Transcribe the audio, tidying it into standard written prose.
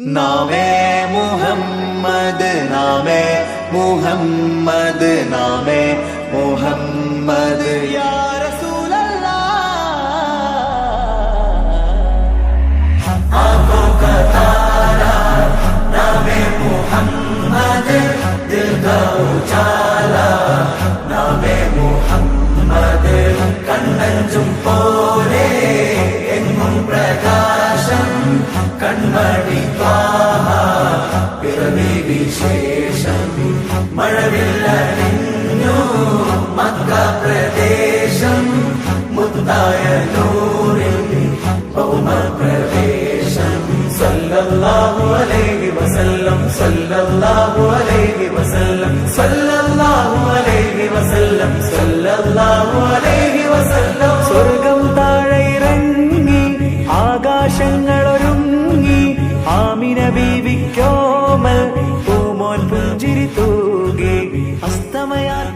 നാമേ മുഹമ്മദ് നാമേ മുഹമ്മദ് നാമേ മുഹമ്മദ് യാ आँखों का तारा नामे मुहम्मद दिल का उजाला नामे मुहम्मद कण्णंजुम पोले एंगुम प्रकाशम कण्मणि त्वाहा पिरवि विशेषम मഴവില്ലണിഞ്ഞു മക്ക പ്രദേശം മുത്തായ നൂറിൽ ഭൗമ പ്രവേശം സല്ലല്ലാഹു അലൈഹി വസല്ലം സല്ലല്ലാഹു അലൈഹി വസല്ലം സല്ലല്ലാഹു അലൈഹി വസല്ലം സല്ലല്ലാഹു അലൈഹി വസല്ലം സ്വർഗം താഴെ ഇറങ്ങി ആകാശങ്ങൾ ഒരുങ്ങി ആമിന ബീവിക്കോമൽ പൂമോൻ പുഞ്ചിരി തൂകി അസ്തമയാൽ